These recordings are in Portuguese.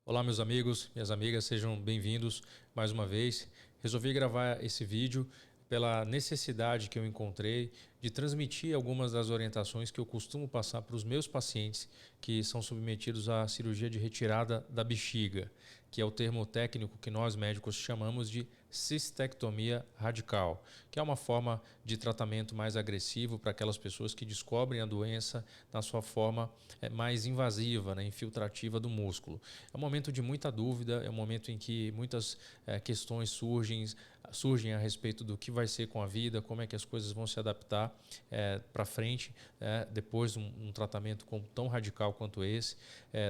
Olá meus amigos, minhas amigas, sejam bem-vindos mais uma vez. Resolvi gravar esse vídeo pela necessidade que eu encontrei de transmitir algumas das orientações que eu costumo passar para os meus pacientes que são submetidos à cirurgia de retirada da bexiga, que é o termo técnico que nós médicos chamamos de cistectomia radical, que é uma forma de tratamento mais agressivo para aquelas pessoas que descobrem a doença na sua forma mais invasiva, infiltrativa do músculo. É um momento de muita dúvida, é um momento em que muitas questões surgem a respeito do que vai ser com a vida, como é que as coisas vão se adaptar para frente depois de um tratamento tão radical quanto esse.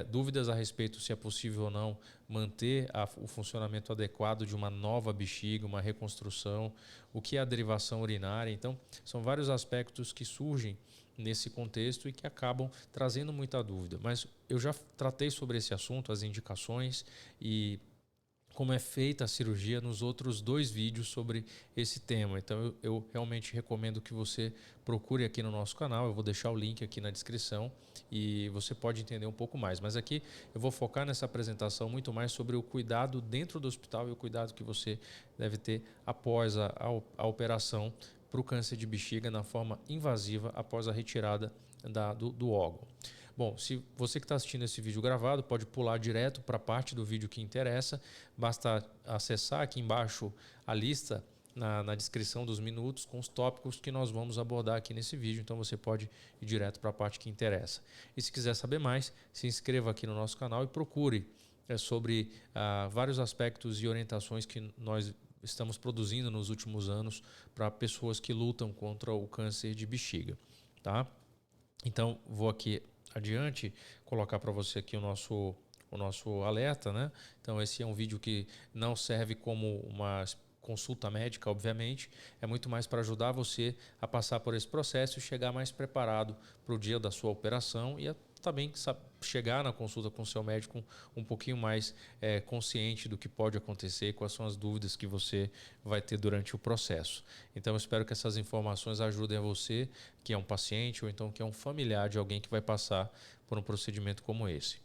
Dúvidas a respeito se é possível ou não manter o funcionamento adequado de uma nova bexiga, uma reconstrução, o que é a derivação urinária. Então, são vários aspectos que surgem nesse contexto e que acabam trazendo muita dúvida. Mas eu já tratei sobre esse assunto, as indicações e como é feita a cirurgia nos outros 2 vídeos sobre esse tema. Então eu realmente recomendo que você procure aqui no nosso canal, eu vou deixar o link aqui na descrição e você pode entender um pouco mais. Mas aqui eu vou focar nessa apresentação muito mais sobre o cuidado dentro do hospital e o cuidado que você deve ter após a operação para o câncer de bexiga na forma invasiva após a retirada do órgão. Bom, se você que está assistindo esse vídeo gravado pode pular direto para a parte do vídeo que interessa, basta acessar aqui embaixo a lista na descrição dos minutos com os tópicos que nós vamos abordar aqui nesse vídeo, então você pode ir direto para a parte que interessa. E se quiser saber mais, se inscreva aqui no nosso canal e procure sobre vários aspectos e orientações que nós estamos produzindo nos últimos anos para pessoas que lutam contra o câncer de bexiga, tá? Então vou aqui adiante colocar para você aqui o nosso alerta, né? Então esse é um vídeo que não serve como uma consulta médica, obviamente, é muito mais para ajudar você a passar por esse processo e chegar mais preparado para o dia da sua operação e também chegar na consulta com o seu médico um pouquinho mais consciente do que pode acontecer e quais são as dúvidas que você vai ter durante o processo. Então eu espero que essas informações ajudem a você, que é um paciente ou então que é um familiar de alguém que vai passar por um procedimento como esse.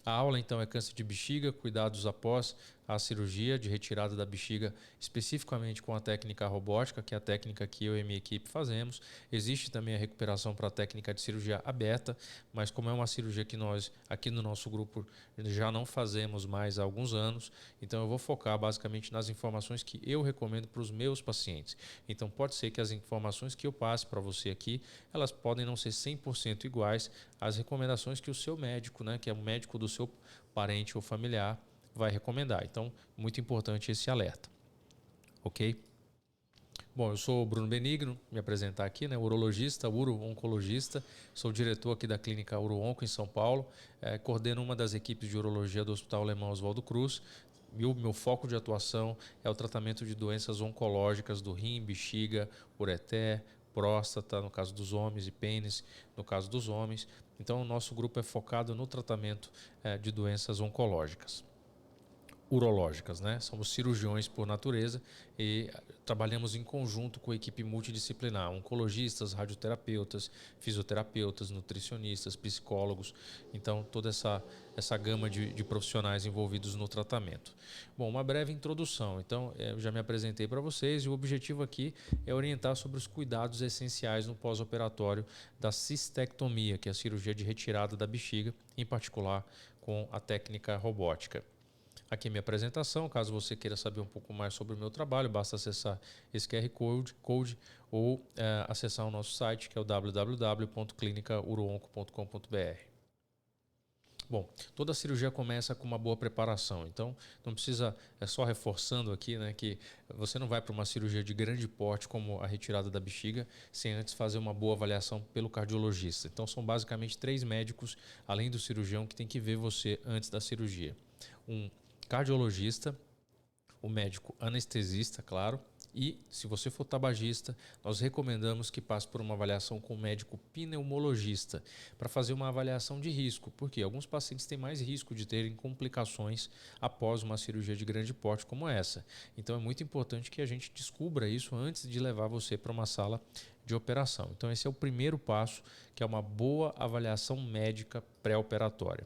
A aula então é câncer de bexiga, cuidados após a cirurgia de retirada da bexiga, especificamente com a técnica robótica, que é a técnica que eu e minha equipe fazemos. Existe também a recuperação para a técnica de cirurgia aberta, mas como é uma cirurgia que nós aqui no nosso grupo já não fazemos mais há alguns anos, então eu vou focar basicamente nas informações que eu recomendo para os meus pacientes. Então pode ser que as informações que eu passe para você aqui, elas podem não ser 100% iguais às recomendações que o seu médico, que é o médico do seu parente ou familiar, vai recomendar. Então, muito importante esse alerta. Ok? Bom, eu sou o Bruno Benigno, me apresentar aqui, urologista, uro-oncologista, sou diretor aqui da clínica Uro-Onco em São Paulo, coordeno uma das equipes de urologia do Hospital Alemão Oswaldo Cruz. Meu foco de atuação é o tratamento de doenças oncológicas do rim, bexiga, ureter, próstata, no caso dos homens, e pênis, no caso dos homens. Então, o nosso grupo é focado no tratamento de doenças oncológicas. Urológicas, Somos cirurgiões por natureza e trabalhamos em conjunto com a equipe multidisciplinar, oncologistas, radioterapeutas, fisioterapeutas, nutricionistas, psicólogos, então toda essa gama de profissionais envolvidos no tratamento. Bom, uma breve introdução, então eu já me apresentei para vocês e o objetivo aqui é orientar sobre os cuidados essenciais no pós-operatório da cistectomia, que é a cirurgia de retirada da bexiga, em particular com a técnica robótica. Aqui é minha apresentação, caso você queira saber um pouco mais sobre o meu trabalho, basta acessar esse QR Code ou acessar o nosso site, que é o www.clinicauroonco.com.br. Bom, toda cirurgia começa com uma boa preparação, então não precisa, só reforçando aqui, que você não vai para uma cirurgia de grande porte como a retirada da bexiga sem antes fazer uma boa avaliação pelo cardiologista. Então são basicamente 3 médicos, além do cirurgião, que tem que ver você antes da cirurgia. Um cardiologista, o médico anestesista, claro, e se você for tabagista, nós recomendamos que passe por uma avaliação com o médico pneumologista para fazer uma avaliação de risco, porque alguns pacientes têm mais risco de terem complicações após uma cirurgia de grande porte como essa. Então é muito importante que a gente descubra isso antes de levar você para uma sala de operação. Então esse é o primeiro passo, que é uma boa avaliação médica pré-operatória.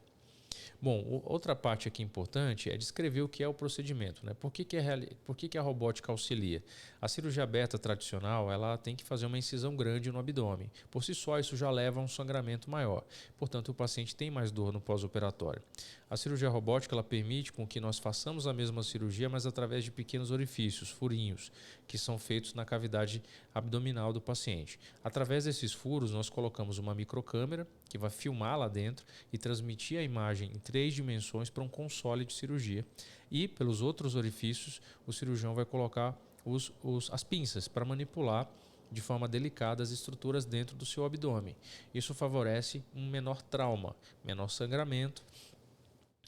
Bom, outra parte aqui importante é descrever o que é o procedimento, né? Por que a robótica auxilia? A cirurgia aberta tradicional, ela tem que fazer uma incisão grande no abdômen. Por si só, isso já leva a um sangramento maior. Portanto, o paciente tem mais dor no pós-operatório. A cirurgia robótica, ela permite com que nós façamos a mesma cirurgia, mas através de pequenos orifícios, furinhos, que são feitos na cavidade abdominal do paciente. Através desses furos, nós colocamos uma microcâmera que vai filmar lá dentro e transmitir a imagem em 3 dimensões para um console de cirurgia. E pelos outros orifícios, o cirurgião vai colocar as pinças para manipular de forma delicada as estruturas dentro do seu abdômen. Isso favorece um menor trauma, menor sangramento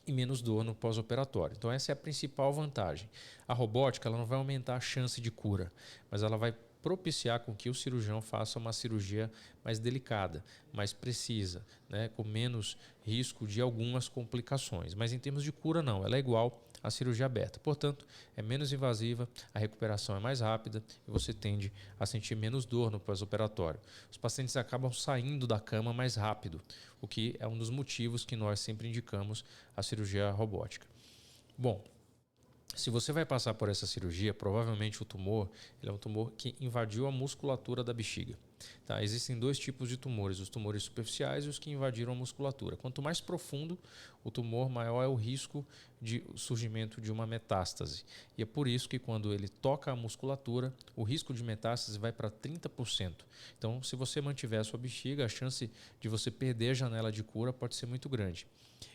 e menos dor no pós-operatório. Então essa é a principal vantagem. A robótica, ela não vai aumentar a chance de cura, mas ela vai propiciar com que o cirurgião faça uma cirurgia mais delicada, mais precisa, né, com menos risco de algumas complicações. Mas em termos de cura não, ela é igual à cirurgia aberta. Portanto, é menos invasiva, a recuperação é mais rápida e você tende a sentir menos dor no pós-operatório. Os pacientes acabam saindo da cama mais rápido, o que é um dos motivos que nós sempre indicamos a cirurgia robótica. Bom, se você vai passar por essa cirurgia, provavelmente o tumor ele é um tumor que invadiu a musculatura da bexiga. Tá? Existem 2 tipos de tumores, os tumores superficiais e os que invadiram a musculatura. Quanto mais profundo o tumor, maior é o risco de surgimento de uma metástase. E é por isso que quando ele toca a musculatura, o risco de metástase vai para 30%. Então, se você mantiver a sua bexiga, a chance de você perder a janela de cura pode ser muito grande.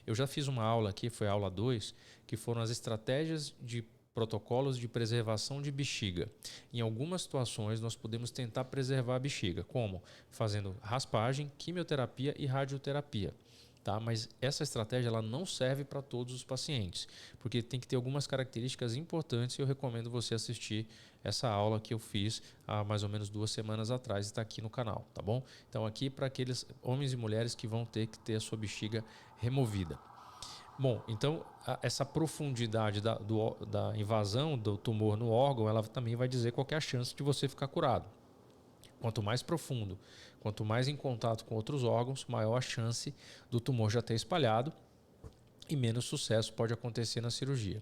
Eu já fiz uma aula aqui, foi a aula 2, que foram as estratégias de protocolos de preservação de bexiga. Em algumas situações, nós podemos tentar preservar a bexiga, como fazendo raspagem, quimioterapia e radioterapia. Tá? Mas essa estratégia ela não serve para todos os pacientes, porque tem que ter algumas características importantes e eu recomendo você assistir essa aula que eu fiz há mais ou menos 2 semanas atrás e está aqui no canal, tá bom? Então aqui para aqueles homens e mulheres que vão ter que ter a sua bexiga removida. Bom, então essa profundidade da invasão do tumor no órgão, ela também vai dizer qual é a chance de você ficar curado. Quanto mais profundo, quanto mais em contato com outros órgãos, maior a chance do tumor já ter espalhado e menos sucesso pode acontecer na cirurgia.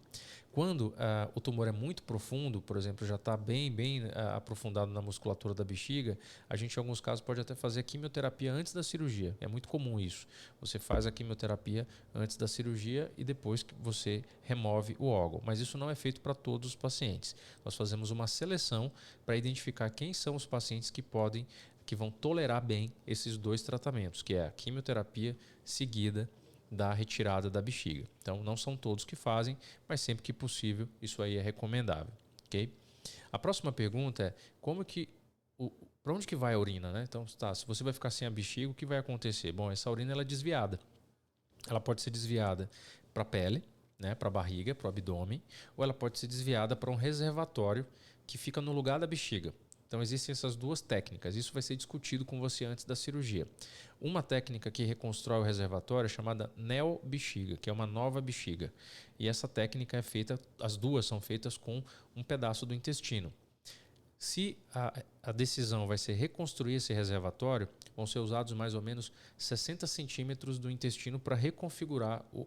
Quando o tumor é muito profundo, por exemplo, já está bem aprofundado na musculatura da bexiga, a gente em alguns casos pode até fazer a quimioterapia antes da cirurgia. É muito comum isso. Você faz a quimioterapia antes da cirurgia e depois que você remove o órgão. Mas isso não é feito para todos os pacientes. Nós fazemos uma seleção para identificar quem são os pacientes que vão tolerar bem esses 2 tratamentos, que é a quimioterapia seguida da retirada da bexiga. Então, não são todos que fazem, mas sempre que possível, isso aí é recomendável. Okay? A próxima pergunta é para onde que vai a urina? Né? Então, se você vai ficar sem a bexiga, o que vai acontecer? Bom, essa urina ela é desviada. Ela pode ser desviada para a pele, né, para a barriga, para o abdômen, ou ela pode ser desviada para um reservatório que fica no lugar da bexiga. Então, existem essas 2 técnicas. Isso vai ser discutido com você antes da cirurgia. Uma técnica que reconstrói o reservatório é chamada neobexiga, que é uma nova bexiga. E essa técnica é feita, as 2 são feitas com um pedaço do intestino. Se a decisão vai ser reconstruir esse reservatório, vão ser usados mais ou menos 60 centímetros do intestino para reconfigurar o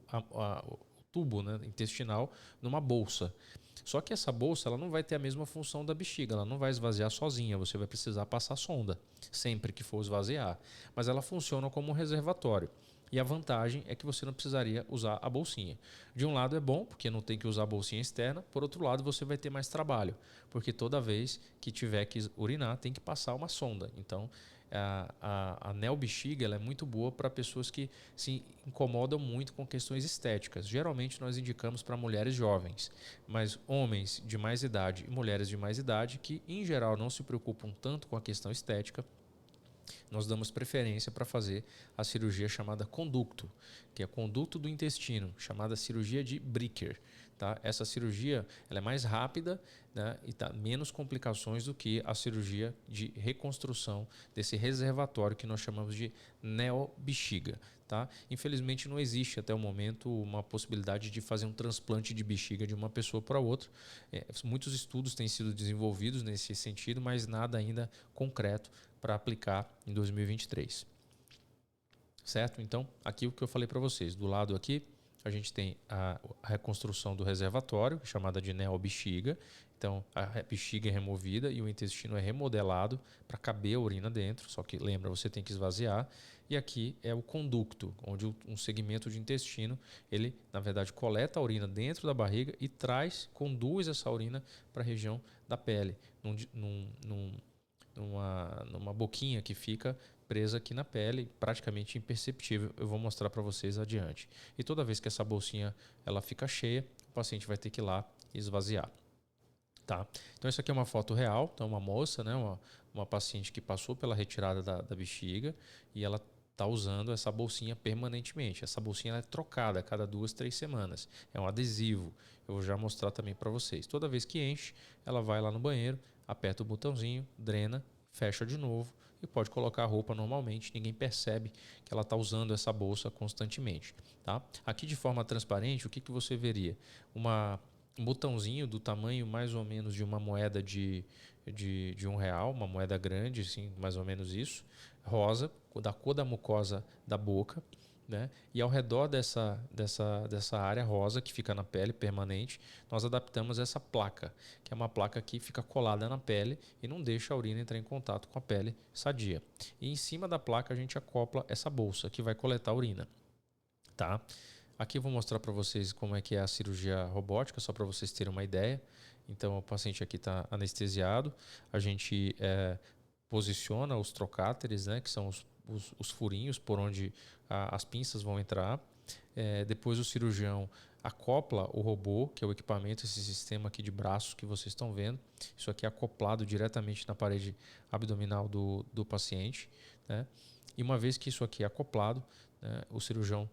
tubo, né, intestinal numa bolsa. Só que essa bolsa ela não vai ter a mesma função da bexiga, ela não vai esvaziar sozinha, você vai precisar passar sonda sempre que for esvaziar. Mas ela funciona como um reservatório. E a vantagem é que você não precisaria usar a bolsinha. De um lado é bom, porque não tem que usar a bolsinha externa. Por outro lado, você vai ter mais trabalho, porque toda vez que tiver que urinar, tem que passar uma sonda. Então, a neobexiga ela é muito boa para pessoas que se incomodam muito com questões estéticas. Geralmente, nós indicamos para mulheres jovens, mas homens de mais idade e mulheres de mais idade que, em geral, não se preocupam tanto com a questão estética, nós damos preferência para fazer a cirurgia chamada conducto, que é conduto do intestino, chamada cirurgia de Bricker. Tá? Essa cirurgia ela é mais rápida, né, e tá menos complicações do que a cirurgia de reconstrução desse reservatório que nós chamamos de neobexiga. Tá? Infelizmente não existe até o momento uma possibilidade de fazer um transplante de bexiga de uma pessoa para outra. Muitos estudos têm sido desenvolvidos nesse sentido, mas nada ainda concreto para aplicar em 2023. Certo? Então, aqui o que eu falei para vocês. Do lado aqui, a gente tem a reconstrução do reservatório, chamada de neobexiga. Então, a bexiga é removida e o intestino é remodelado para caber a urina dentro. Só que, lembra, você tem que esvaziar. E aqui é o conducto, onde um segmento de intestino, ele, na verdade, coleta a urina dentro da barriga e conduz essa urina para a região da pele, numa boquinha que fica presa aqui na pele, praticamente imperceptível. Eu vou mostrar para vocês adiante. E toda vez que essa bolsinha ela fica cheia, o paciente vai ter que ir lá e esvaziar. Tá? Então, isso aqui é uma foto real. Então, uma moça, né, uma paciente que passou pela retirada da bexiga e ela está usando essa bolsinha permanentemente. Essa bolsinha é trocada a cada 2, 3 semanas. É um adesivo. Eu vou já mostrar também para vocês. Toda vez que enche, ela vai lá no banheiro, aperta o botãozinho, drena, fecha de novo e pode colocar a roupa normalmente. Ninguém percebe que ela está usando essa bolsa constantemente. Tá? Aqui de forma transparente, o que você veria? Um botãozinho do tamanho mais ou menos de uma moeda de R$ 1, uma moeda grande, assim, mais ou menos isso, rosa, da cor da mucosa da boca, né? E ao redor dessa área rosa que fica na pele permanente, nós adaptamos essa placa, que é uma placa que fica colada na pele e não deixa a urina entrar em contato com a pele sadia. E em cima da placa a gente acopla essa bolsa que vai coletar a urina. Tá? Aqui eu vou mostrar para vocês como é que é a cirurgia robótica, só para vocês terem uma ideia. Então, o paciente aqui está anestesiado. A gente posiciona os trocáteres, né, que são os furinhos por onde as pinças vão entrar. Depois o cirurgião acopla o robô, que é o equipamento, esse sistema aqui de braços que vocês estão vendo. Isso aqui é acoplado diretamente na parede abdominal do paciente, né? E uma vez que isso aqui é acoplado, né, o cirurgião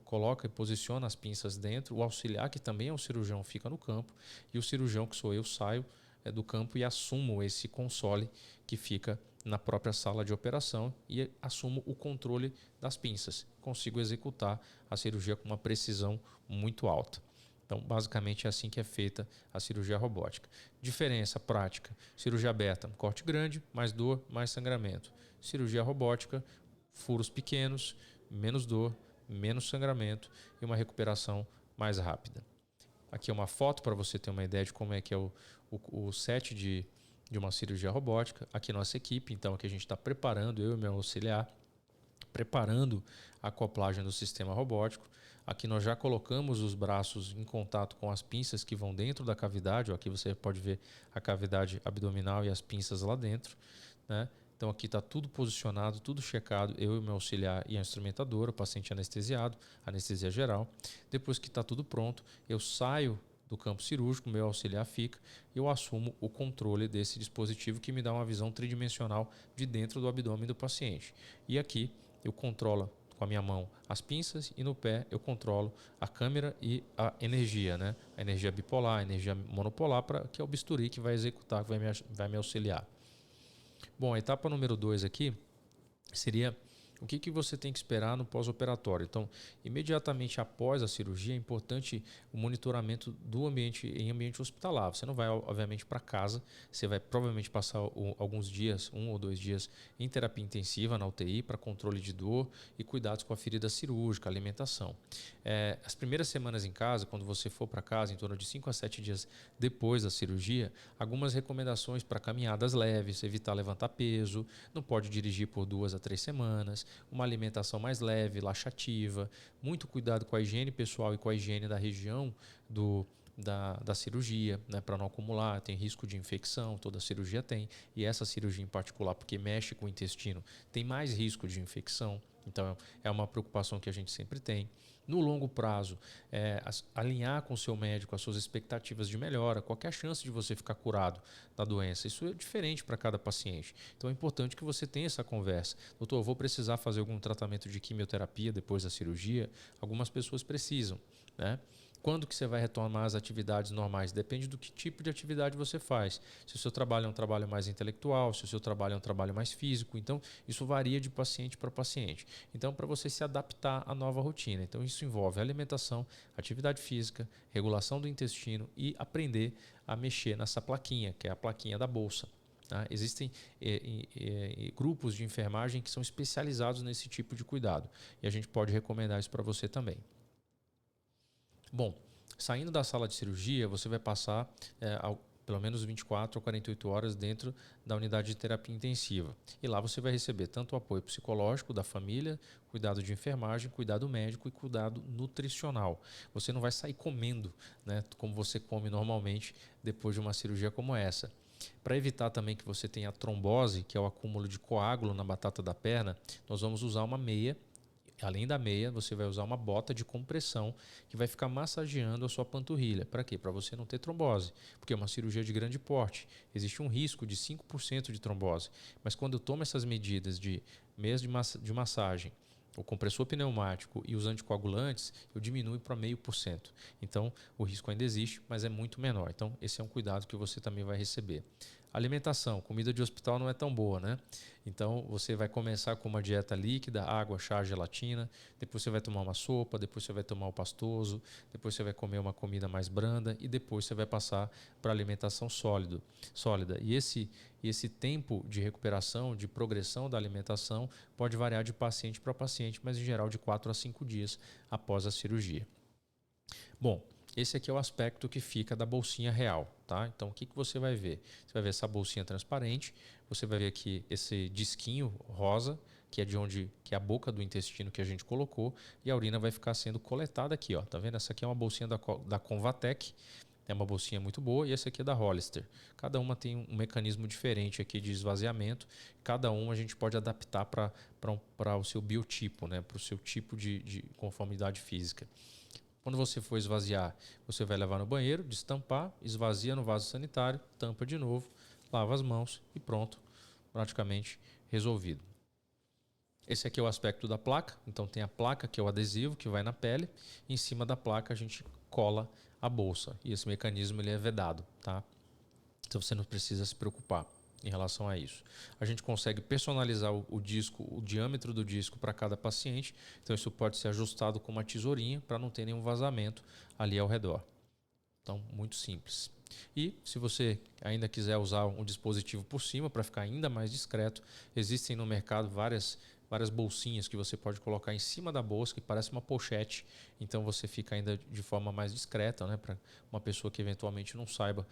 coloca e posiciona as pinças dentro. O auxiliar, que também é um cirurgião, fica no campo. E o cirurgião, que sou eu, saio do campo e assumo esse console que fica na própria sala de operação e assumo o controle das pinças. Consigo executar a cirurgia com uma precisão muito alta. Então, basicamente é assim que é feita a cirurgia robótica. Diferença prática: cirurgia aberta, corte grande, mais dor, mais sangramento. Cirurgia robótica, furos pequenos, menos dor, menos sangramento e uma recuperação mais rápida. Aqui é uma foto para você ter uma ideia de como é que é o set de uma cirurgia robótica. Aqui nossa equipe, então aqui a gente está preparando, eu e meu auxiliar, preparando a acoplagem do sistema robótico. Aqui nós já colocamos os braços em contato com as pinças que vão dentro da cavidade. Aqui você pode ver a cavidade abdominal e as pinças lá dentro, né? Então aqui está tudo posicionado, tudo checado, eu e meu auxiliar e a instrumentadora, o paciente anestesiado, anestesia geral. Depois que está tudo pronto, eu saio do campo cirúrgico, meu auxiliar fica e eu assumo o controle desse dispositivo que me dá uma visão tridimensional de dentro do abdômen do paciente. E aqui eu controlo com a minha mão as pinças e no pé eu controlo a câmera e a energia, né? A energia bipolar, a energia monopolar, que é o bisturi que vai executar, que vai me auxiliar. Bom, a etapa número 2 aqui seria o que você tem que esperar no pós-operatório. Então, imediatamente após a cirurgia, é importante o monitoramento do ambiente em ambiente hospitalar. Você não vai, obviamente, para casa, você vai provavelmente passar alguns dias, 1 ou 2 dias, em terapia intensiva na UTI para controle de dor e cuidados com a ferida cirúrgica, alimentação. As primeiras semanas em casa, quando você for para casa, em torno de 5 a 7 dias depois da cirurgia, algumas recomendações para caminhadas leves, evitar levantar peso, não pode dirigir por 2 a 3 semanas, uma alimentação mais leve, laxativa, muito cuidado com a higiene pessoal e com a higiene da região da cirurgia, né, para não acumular, tem risco de infecção, toda cirurgia tem, e essa cirurgia em particular, porque mexe com o intestino, tem mais risco de infecção, então é uma preocupação que a gente sempre tem. No longo prazo, alinhar com o seu médico as suas expectativas de melhora, qualquer chance de você ficar curado da doença. Isso é diferente para cada paciente. Então é importante que você tenha essa conversa. Doutor, eu vou precisar fazer algum tratamento de quimioterapia depois da cirurgia? Algumas pessoas precisam, né? Quando que você vai retomar as atividades normais? Depende do que tipo de atividade você faz. Se o seu trabalho é um trabalho mais intelectual, se o seu trabalho é um trabalho mais físico. Então, isso varia de paciente para paciente. Então, para você se adaptar à nova rotina. Então, isso envolve alimentação, atividade física, regulação do intestino e aprender a mexer nessa plaquinha, que é a plaquinha da bolsa. Tá? Existem grupos de enfermagem que são especializados nesse tipo de cuidado. E a gente pode recomendar isso para você também. Bom, saindo da sala de cirurgia, você vai passar pelo menos 24 ou 48 horas dentro da unidade de terapia intensiva. E lá você vai receber tanto o apoio psicológico da família, cuidado de enfermagem, cuidado médico e cuidado nutricional. Você não vai sair comendo, né, como você come normalmente depois de uma cirurgia como essa. Para evitar também que você tenha trombose, que é o acúmulo de coágulo na batata da perna, nós vamos usar uma meia. Além da meia, você vai usar uma bota de compressão que vai ficar massageando a sua panturrilha. Para quê? Para você não ter trombose, porque é uma cirurgia de grande porte. Existe um risco de 5% de trombose. Mas quando eu tomo essas medidas de meias de massagem, o compressor pneumático e os anticoagulantes, eu diminuo para 0,5%. Então, o risco ainda existe, mas é muito menor. Então, esse é um cuidado que você também vai receber. Alimentação, comida de hospital não é tão boa, né? Então, você vai começar com uma dieta líquida, água, chá, gelatina, depois você vai tomar uma sopa, depois você vai tomar o pastoso, depois você vai comer uma comida mais branda e depois você vai passar para alimentação sólida. E esse tempo de recuperação, de progressão da alimentação, pode variar de paciente para paciente, mas em geral de 4 a 5 dias após a cirurgia. Bom, esse aqui é o aspecto que fica da bolsinha real, tá? Então, o que você vai ver? Você vai ver essa bolsinha transparente, você vai ver aqui esse disquinho rosa, que é a boca do intestino que a gente colocou, e a urina vai ficar sendo coletada aqui, ó. Tá vendo? Essa aqui é uma bolsinha da Convatec, é uma bolsinha muito boa, e essa aqui é da Hollister. Cada uma tem um mecanismo diferente aqui de esvaziamento, cada uma a gente pode adaptar para o seu biotipo, né? Para o seu tipo de conformidade física. Quando você for esvaziar, você vai levar no banheiro, destampar, esvazia no vaso sanitário, tampa de novo, lava as mãos e pronto, praticamente resolvido. Esse aqui é o aspecto da placa, então tem a placa que é o adesivo que vai na pele, e em cima da placa a gente cola a bolsa e esse mecanismo ele é vedado, tá? Então você não precisa se preocupar em relação a isso. A gente consegue personalizar o disco, o diâmetro do disco para cada paciente, então isso pode ser ajustado com uma tesourinha para não ter nenhum vazamento ali ao redor. Então, muito simples. E se você ainda quiser usar um dispositivo por cima para ficar ainda mais discreto, existem no mercado várias bolsinhas que você pode colocar em cima da bolsa, que parece uma pochete, então você fica ainda de forma mais discreta, né? Para uma pessoa que eventualmente não saiba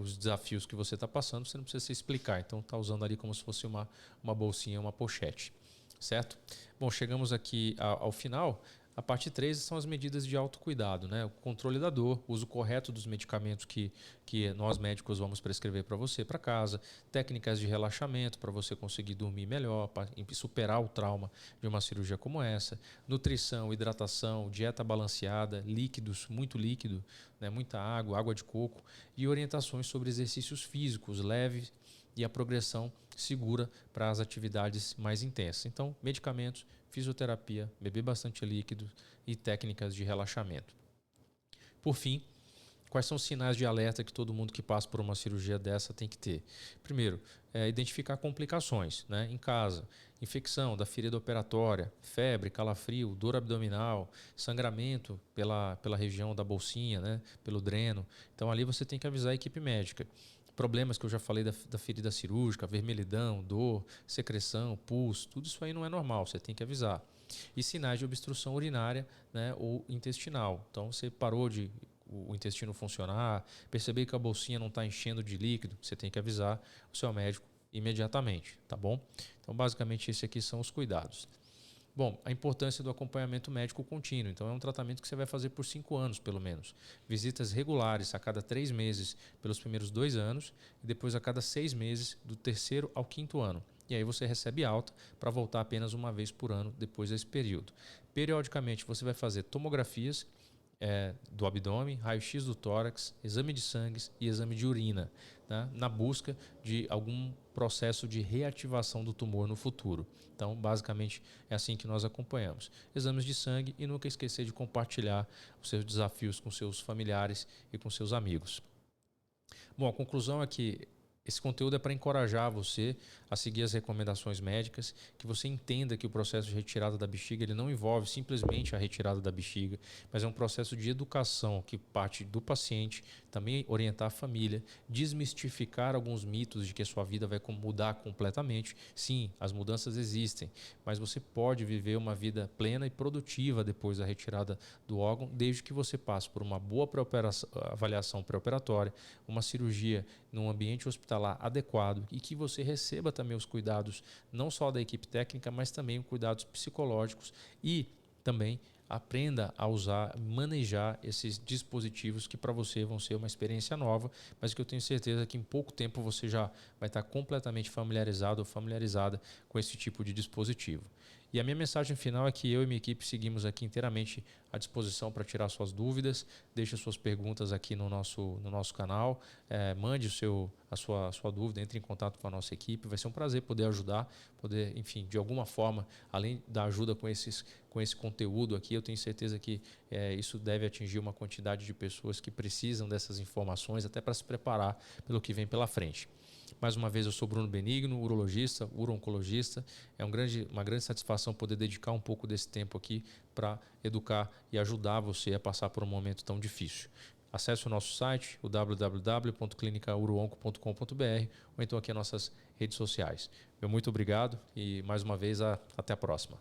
os desafios que você está passando, você não precisa se explicar, então está usando ali como se fosse uma bolsinha, uma pochete, certo? Bom, chegamos aqui ao final. A parte 3 são as medidas de autocuidado, né? O controle da dor, o uso correto dos medicamentos que nós médicos vamos prescrever para você para casa, técnicas de relaxamento para você conseguir dormir melhor, para superar o trauma de uma cirurgia como essa, nutrição, hidratação, dieta balanceada, líquidos, muito líquido, né? Muita água, água de coco e orientações sobre exercícios físicos leves e a progressão segura para as atividades mais intensas. Então, medicamentos, fisioterapia, beber bastante líquido e técnicas de relaxamento. Por fim, quais são os sinais de alerta que todo mundo que passa por uma cirurgia dessa tem que ter? Primeiro, identificar complicações, né, em casa, infecção da ferida operatória, febre, calafrio, dor abdominal, sangramento pela região da bolsinha, né, pelo dreno. Então ali você tem que avisar a equipe médica. Problemas que eu já falei da ferida cirúrgica, vermelhidão, dor, secreção, pus, tudo isso aí não é normal, você tem que avisar. E sinais de obstrução urinária, né, ou intestinal. Então você parou de o intestino funcionar, perceber que a bolsinha não está enchendo de líquido, você tem que avisar o seu médico imediatamente, tá bom? Então basicamente esses aqui são os cuidados. Bom, a importância do acompanhamento médico contínuo. Então, é um tratamento que você vai fazer por 5 anos, pelo menos. Visitas regulares a cada 3 meses pelos primeiros 2 anos e depois a cada 6 meses do 3º ao 5º ano. E aí você recebe alta para voltar apenas uma vez por ano depois desse período. Periodicamente, você vai fazer tomografias do abdômen, raio-x do tórax, exame de sangue e exame de urina, né, na busca de algum processo de reativação do tumor no futuro. Então, basicamente, é assim que nós acompanhamos. Exames de sangue e nunca esquecer de compartilhar os seus desafios com seus familiares e com seus amigos. Bom, a conclusão é que Esse conteúdo é para encorajar você a seguir as recomendações médicas, que você entenda que o processo de retirada da bexiga ele não envolve simplesmente a retirada da bexiga, mas é um processo de educação que parte do paciente, também orientar a família, desmistificar alguns mitos de que a sua vida vai mudar completamente. Sim, as mudanças existem, mas você pode viver uma vida plena e produtiva depois da retirada do órgão, desde que você passe por uma boa avaliação pré-operatória, uma cirurgia num ambiente hospitalar adequado e que você receba também os cuidados não só da equipe técnica, mas também cuidados psicológicos e também aprenda a usar, manejar esses dispositivos que para você vão ser uma experiência nova, mas que eu tenho certeza que em pouco tempo você já vai estar completamente familiarizado ou familiarizada com esse tipo de dispositivo. E a minha mensagem final é que eu e minha equipe seguimos aqui inteiramente à disposição para tirar suas dúvidas. Deixe suas perguntas aqui no nosso canal. Mande a sua dúvida, entre em contato com a nossa equipe. Vai ser um prazer poder ajudar, poder, enfim, de alguma forma, além da ajuda com esse conteúdo aqui, eu tenho certeza que isso deve atingir uma quantidade de pessoas que precisam dessas informações até para se preparar pelo que vem pela frente. Mais uma vez, eu sou Bruno Benigno, urologista, uro-oncologista. É uma grande satisfação poder dedicar um pouco desse tempo aqui para educar e ajudar você a passar por um momento tão difícil. Acesse o nosso site, o www.clinicauroonco.com.br ou então aqui as nossas redes sociais. Meu muito obrigado e mais uma vez até a próxima.